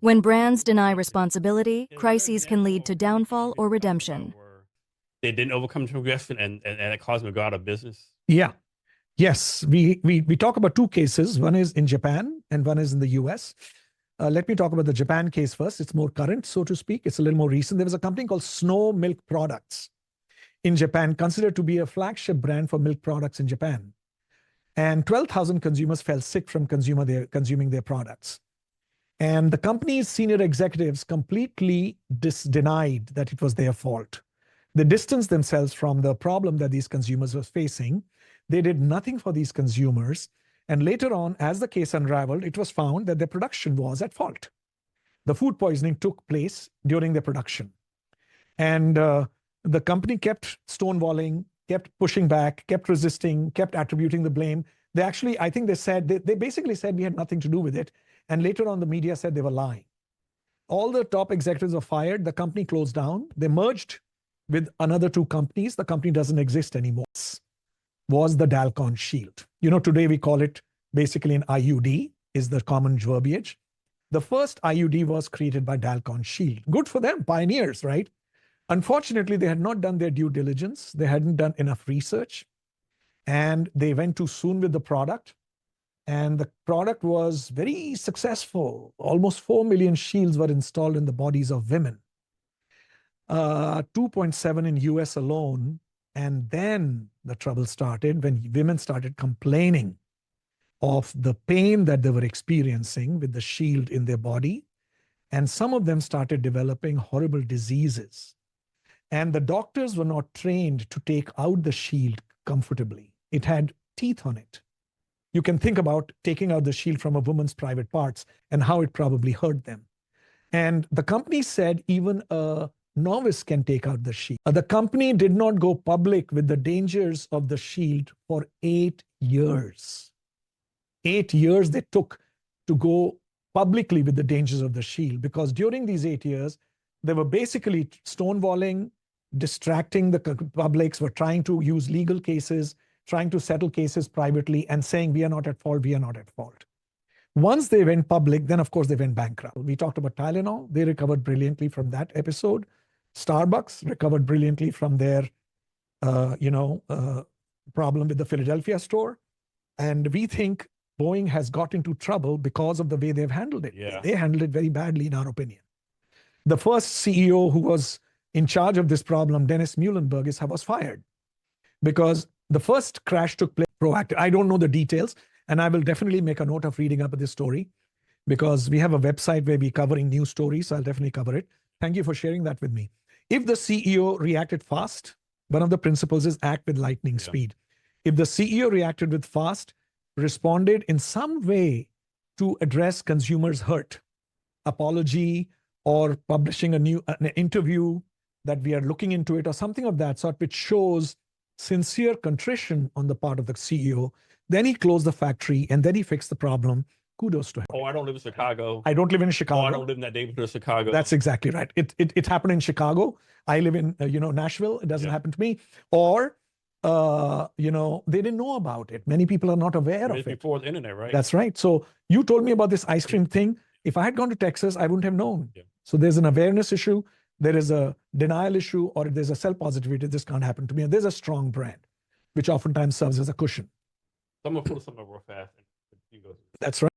When brands deny responsibility, crises can lead to downfall or redemption. They didn't overcome rejection and it caused them to go out of business? Yeah. Yes. We talk about two cases. One is in Japan and one is in the US. Let me talk about the Japan case first. It's more current, so to speak. It's a little more recent. There was a company called Snow Milk Products in Japan, considered to be a flagship brand for milk products in Japan. And 12,000 consumers fell sick from consuming their products. And the company's senior executives completely denied that it was their fault. They distanced themselves from the problem that these consumers were facing. They did nothing for these consumers. And later on, as the case unraveled, it was found that their production was at fault. The food poisoning took place during their production. And the company kept stonewalling, kept pushing back, kept resisting, kept attributing the blame. They actually, I think they basically said we had nothing to do with it. And later on, the media said they were lying. All the top executives were fired. The company closed down. They merged with another two companies. The company doesn't exist anymore. Was the Dalkon Shield. You know, today we call it basically an IUD, is the common verbiage. The first IUD was created by Dalkon Shield. Good for them, pioneers, right? Unfortunately, they had not done their due diligence. They hadn't done enough research. And they went too soon with the product. And the product was very successful. Almost 4 million shields were installed in the bodies of women. 2.7 in US alone. And then the trouble started when women started complaining of the pain that they were experiencing with the shield in their body. And some of them started developing horrible diseases. And the doctors were not trained to take out the shield comfortably. It had teeth on it. You can think about taking out the shield from a woman's private parts and how it probably hurt them. And the company said even a novice can take out the shield. The company did not go public with the dangers of the shield for 8 years. 8 years they took to go publicly with the dangers of the shield, because during these 8 years, they were basically stonewalling, distracting the publics, were trying to use legal cases, trying to settle cases privately and saying, we are not at fault, we are not at fault. Once they went public, then of course they went bankrupt. We talked about Tylenol. They recovered brilliantly from that episode. Starbucks recovered brilliantly from their, problem with the Philadelphia store. And we think Boeing has got into trouble because of the way they've handled it. Yeah. They handled it very badly, in our opinion. The first CEO who was in charge of this problem, Dennis Muhlenberg, was fired because the first crash took place proactive. I don't know the details, and I will definitely make a note of reading up this story because we have a website where we're covering news stories, so I'll definitely cover it. Thank you for sharing that with me. If the CEO reacted fast, one of the principles is act with lightning speed. If the CEO reacted with fast, responded in some way to address consumers' hurt, apology, or publishing an interview that we are looking into it, or something of that sort, which shows sincere contrition on the part of the CEO, then he closed the factory and then he fixed the problem. Kudos to him. Oh, I don't live in Chicago. I don't live in Chicago. Oh, I don't live in that neighborhood of Chicago. That's exactly right. It happened in Chicago. I live in Nashville. It doesn't happen to me. Or they didn't know about it. Many people are not aware of it. Before the internet, right? That's right. So you told me about this ice cream thing. If I had gone to Texas, I wouldn't have known. Yeah. So there's an awareness issue. There is a denial issue, or there's a self-positivity. This can't happen to me. And there's a strong brand, which oftentimes serves as a cushion. I'm going to pull something real fast. That's right.